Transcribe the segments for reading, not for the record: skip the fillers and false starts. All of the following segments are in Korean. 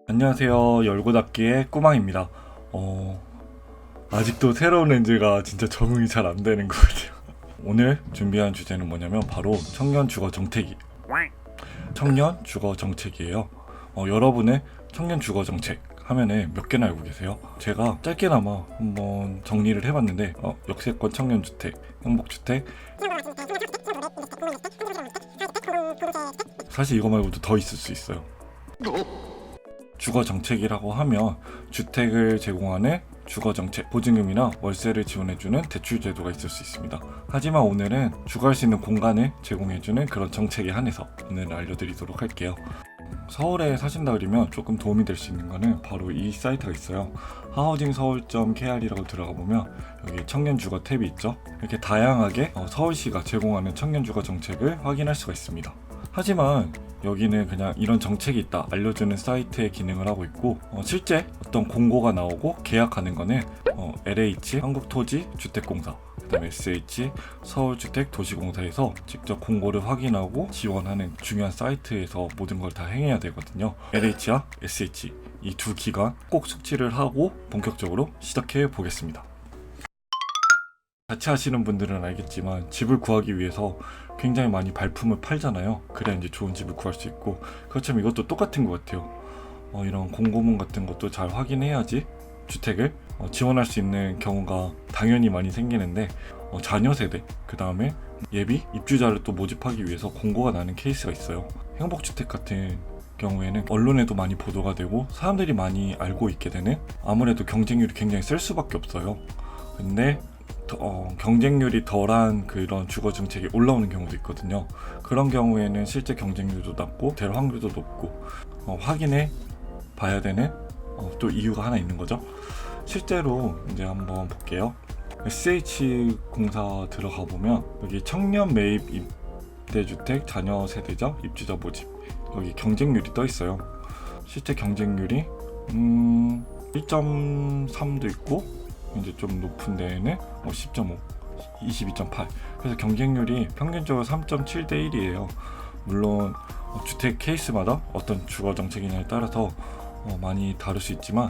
안녕하세요. 열고닫기의 꾸망입니다. 아직도 새로운 렌즈가 진짜 적응이 잘 안 되는 것 같아요. 오늘 준비한 주제는 뭐냐면 바로 청년 주거 정책이. 청년 주거 정책이에요. 여러분의 청년 주거 정책 하면은 몇 개나 알고 계세요? 제가 짧게나마 한번 정리를 해봤는데 역세권 청년주택, 행복주택, 사실 이거 말고도 더 있을 수 있어요. 주거 정책이라고 하면 주택을 제공하는 주거 정책, 보증금이나 월세를 지원해주는 대출 제도가 있을 수 있습니다. 하지만 오늘은 주거할 수 있는 공간을 제공해주는 그런 정책에 한해서 오늘 알려드리도록 할게요. 서울에 사신다 그러면 조금 도움이 될 수 있는 거는 바로 이 사이트가 있어요. housingseoul.kr이라고 들어가 보면 여기 청년 주거 탭이 있죠. 이렇게 다양하게 서울시가 제공하는 청년 주거 정책을 확인할 수가 있습니다. 하지만 여기는 그냥 이런 정책이 있다 알려주는 사이트의 기능을 하고 있고 실제 어떤 공고가 나오고 계약하는 거는 LH 한국토지주택공사, 그 다음에 SH 서울주택도시공사에서 직접 공고를 확인하고 지원하는 중요한 사이트에서 모든 걸 다 행해야 되거든요. LH와 SH 이 두 기관 꼭 숙지를 하고 본격적으로 시작해 보겠습니다. 같이 하시는 분들은 알겠지만 집을 구하기 위해서 굉장히 많이 발품을 팔잖아요. 그래야 이제 좋은 집을 구할 수 있고, 그렇지만 이것도 똑같은 것 같아요. 이런 공고문 같은 것도 잘 확인해야지 주택을 지원할 수 있는 경우가 당연히 많이 생기는데 자녀 세대, 그 다음에 예비 입주자를 또 모집하기 위해서 공고가 나는 케이스가 있어요. 행복주택 같은 경우에는 언론에도 많이 보도가 되고 사람들이 많이 알고 있게 되는, 아무래도 경쟁률이 굉장히 셀 수밖에 없어요. 근데 경쟁률이 덜한 그런 주거 정책이 올라오는 경우도 있거든요. 그런 경우에는 실제 경쟁률도 낮고 될 확률도 높고 확인해 봐야 되는 또 이유가 하나 있는 거죠. 실제로 이제 한번 볼게요. SH 공사 들어가 보면 여기 청년 매입 임대주택 자녀 세대자 입주자 모집, 여기 경쟁률이 떠 있어요. 실제 경쟁률이 1.3도 있고 이제 좀 높은 데에는 10.5, 22.8. 그래서 경쟁률이 평균적으로 3.7대 1이에요. 물론 주택 케이스마다 어떤 주거 정책이냐에 따라서 많이 다를 수 있지만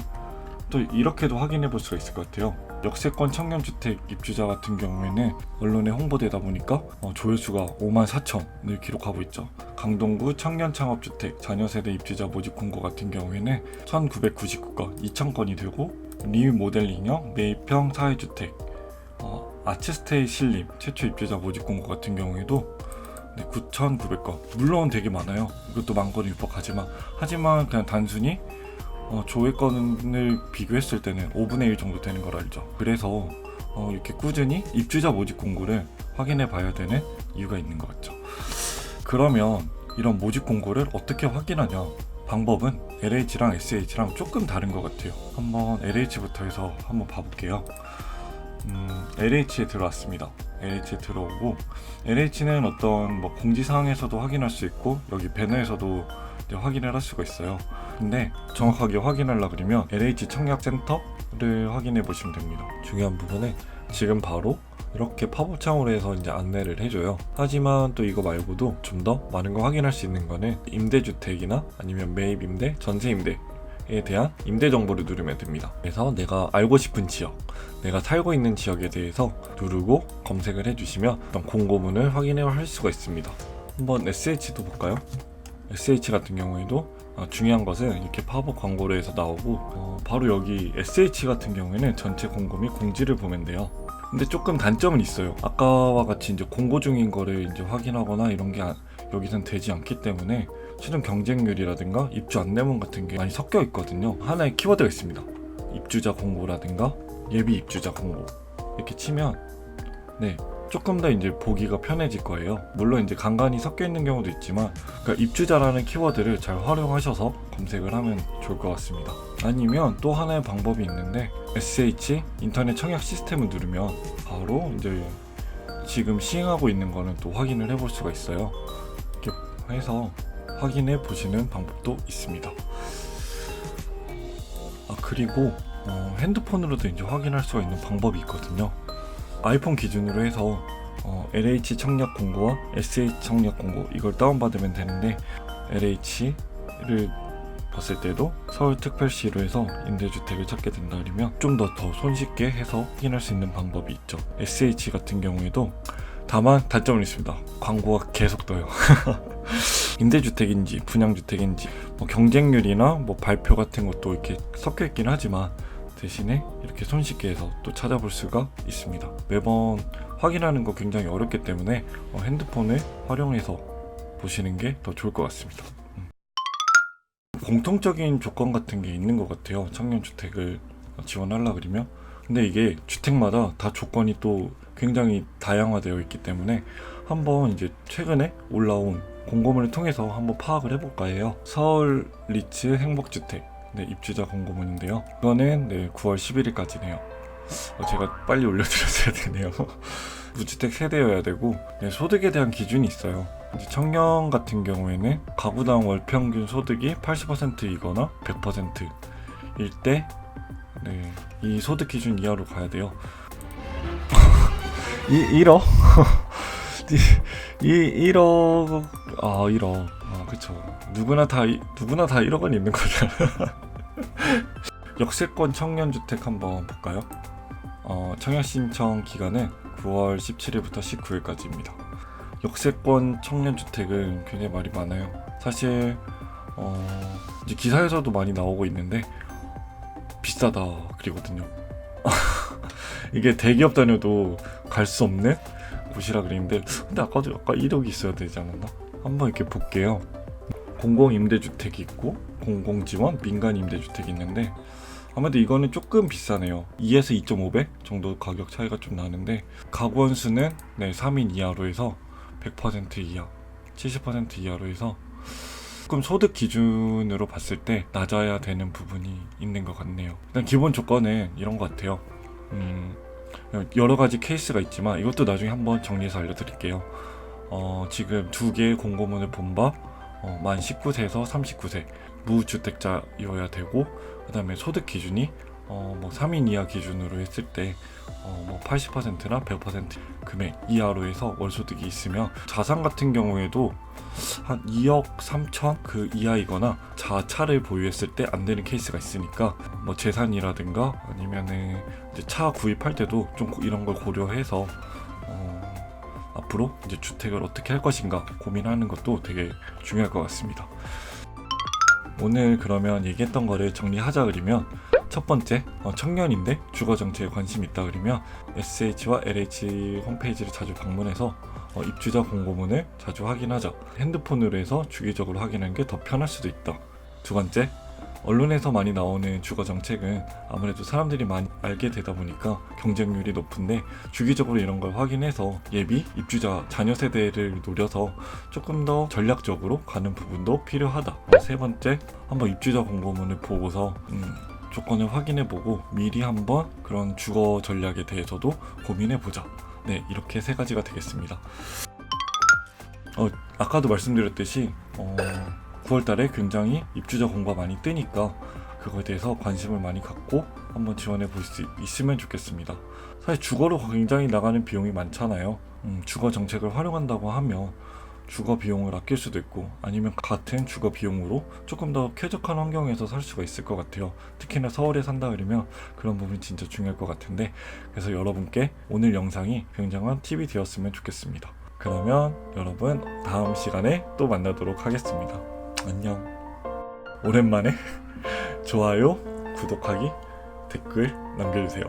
또 이렇게도 확인해 볼 수가 있을 것 같아요. 역세권 청년주택 입주자 같은 경우에는 언론에 홍보되다 보니까 조회수가 54,000을 기록하고 있죠. 강동구 청년창업주택 자녀세대 입주자 모집 공고 같은 경우에는 1999건, 2000건이 되고, 리모델링형 매입형 사회주택 아츠스테이 신림 최초 입주자 모집 공고 같은 경우에도 9,900건, 물론 되게 많아요. 이것도 만건이 육박하지만 그냥 단순히 조회건을 비교했을 때는 5분의 1 정도 되는 걸 알죠. 그래서 이렇게 꾸준히 입주자 모집 공고를 확인해 봐야 되는 이유가 있는 것 같죠. 그러면 이런 모집 공고를 어떻게 확인하냐? 방법은 LH랑 SH랑 조금 다른 것 같아요. 한번 LH부터 해서 한번 봐볼게요. LH에 들어왔습니다. LH에 들어오고, LH는 어떤 공지사항에서도 확인할 수 있고 여기 배너에서도 확인을 할 수가 있어요. 근데 정확하게 확인하려고 그러면 LH 청약센터를 확인해 보시면 됩니다. 중요한 부분은 지금 바로 이렇게 팝업창으로 해서 이제 안내를 해줘요. 하지만 또 이거 말고도 좀 더 많은 거 확인할 수 있는 거는 임대주택이나 아니면 매입임대, 전세임대에 대한 임대 정보를 누르면 됩니다. 그래서 내가 알고 싶은 지역, 내가 살고 있는 지역에 대해서 누르고 검색을 해주시면 어떤 공고문을 확인할 수가 있습니다. 한번 SH도 볼까요? SH 같은 경우에도 중요한 것은 이렇게 팝업 광고로 해서 나오고 바로 여기 SH 같은 경우에는 전체 공고 및 공지를 보면 돼요. 근데 조금 단점은 있어요. 아까와 같이 이제 공고 중인 거를 이제 확인하거나 이런 게 여기선 되지 않기 때문에 최종 경쟁률이라든가 입주 안내문 같은 게 많이 섞여 있거든요. 하나의 키워드가 있습니다. 입주자 공고라든가 예비 입주자 공고 이렇게 치면 조금 더 이제 보기가 편해질 거예요. 물론 이제 간간히 섞여 있는 경우도 있지만, 그러니까 입주자라는 키워드를 잘 활용하셔서 검색을 하면 좋을 것 같습니다. 아니면 또 하나의 방법이 있는데 SH 인터넷 청약 시스템을 누르면 바로 이제 지금 시행하고 있는 거는 또 확인을 해볼 수가 있어요. 이렇게 해서 확인해 보시는 방법도 있습니다. 그리고 핸드폰으로도 이제 확인할 수가 있는 방법이 있거든요. 아이폰 기준으로 해서 LH 청약 공고와 SH 청약 공고 이걸 다운받으면 되는데, LH를 봤을 때도 서울특별시로에서 임대주택을 찾게 된다 그러면 좀 더 손쉽게 해서 확인할 수 있는 방법이 있죠. SH 같은 경우에도 다만 단점은 있습니다. 광고가 계속 떠요. 임대주택인지 분양주택인지 경쟁률이나 발표 같은 것도 이렇게 섞여 있긴 하지만 대신에 이렇게 손쉽게 해서 또 찾아볼 수가 있습니다. 매번 확인하는 거 굉장히 어렵기 때문에 핸드폰을 활용해서 보시는 게 더 좋을 것 같습니다. 공통적인 조건 같은 게 있는 것 같아요. 청년주택을 지원하려 그러면. 근데 이게 주택마다 다 조건이 또 굉장히 다양화되어 있기 때문에 한번 이제 최근에 올라온 공고문을 통해서 한번 파악을 해볼까 해요. 서울 리츠 행복주택 입주자 공고문인데요. 이거는 9월 11일까지네요. 제가 빨리 올려드렸어야 되네요. 무주택 세대여야 되고 소득에 대한 기준이 있어요. 이제 청년 같은 경우에는 가구당 월 평균 소득이 80%이거나 100%일 때 이 소득 기준 이하로 가야 돼요. 1억? 1억 1억 그쵸. 누구나 다 1억은 있는 거잖아. 역세권 청년주택 한번 볼까요? 청약 신청 기간은 9월 17일부터 19일까지입니다. 역세권 청년주택은 굉장히 말이 많아요. 사실 이제 기사에서도 많이 나오고 있는데 비싸다 그리거든요. 이게 대기업 다녀도 갈 수 없는 곳이라 그랬는데 근데 아까 1억이 있어야 되지 않았나? 한번 이렇게 볼게요. 공공임대주택이 있고 공공지원 민간임대주택이 있는데 아무래도 이거는 조금 비싸네요. 2에서 2.5배 정도 가격 차이가 좀 나는데 가구원 수는 3인 이하로 해서 100% 이하 70% 이하로 해서 조금 소득 기준으로 봤을 때 낮아야 되는 부분이 있는 것 같네요. 일단 기본 조건은 이런 것 같아요. 여러 가지 케이스가 있지만 이것도 나중에 한번 정리해서 알려드릴게요. 지금 두 개의 공고문을 본 바 만 19세에서 39세 무주택자여야 되고 그 다음에 소득 기준이 3인 이하 기준으로 했을 때 80%나 100% 금액 이하로 해서 월소득이 있으면 자산 같은 경우에도 한 2억 3천 그 이하이거나 자차를 보유했을 때 안 되는 케이스가 있으니까 재산이라든가 아니면은 이제 차 구입할 때도 좀 이런 걸 고려해서 앞으로 이제 주택을 어떻게 할 것인가 고민하는 것도 되게 중요할 것 같습니다. 오늘 그러면 얘기했던 거를 정리하자 그러면 첫 번째, 청년인데 주거정책에 관심 있다 그러면 SH와 LH 홈페이지를 자주 방문해서 입주자 공고문을 자주 확인하자. 핸드폰으로 해서 주기적으로 확인하는 게 더 편할 수도 있다. 두 번째, 언론에서 많이 나오는 주거정책은 아무래도 사람들이 많이 알게 되다 보니까 경쟁률이 높은데 주기적으로 이런 걸 확인해서 예비 입주자 자녀 세대를 노려서 조금 더 전략적으로 가는 부분도 필요하다. 세 번째, 한번 입주자 공고문을 보고서 조건을 확인해보고 미리 한번 그런 주거 전략에 대해서도 고민해보자. 이렇게 세 가지가 되겠습니다. 아까도 말씀드렸듯이 9월달에 굉장히 입주자 공고가 많이 뜨니까 그거에 대해서 관심을 많이 갖고 한번 지원해 볼 수 있으면 좋겠습니다. 사실 주거로 굉장히 나가는 비용이 많잖아요. 주거 정책을 활용한다고 하면 주거 비용을 아낄 수도 있고 아니면 같은 주거 비용으로 조금 더 쾌적한 환경에서 살 수가 있을 것 같아요. 특히나 서울에 산다 그러면 그런 부분이 진짜 중요할 것 같은데 그래서 여러분께 오늘 영상이 굉장한 팁이 되었으면 좋겠습니다. 그러면 여러분 다음 시간에 또 만나도록 하겠습니다. 안녕. 오랜만에 좋아요, 구독하기, 댓글 남겨주세요.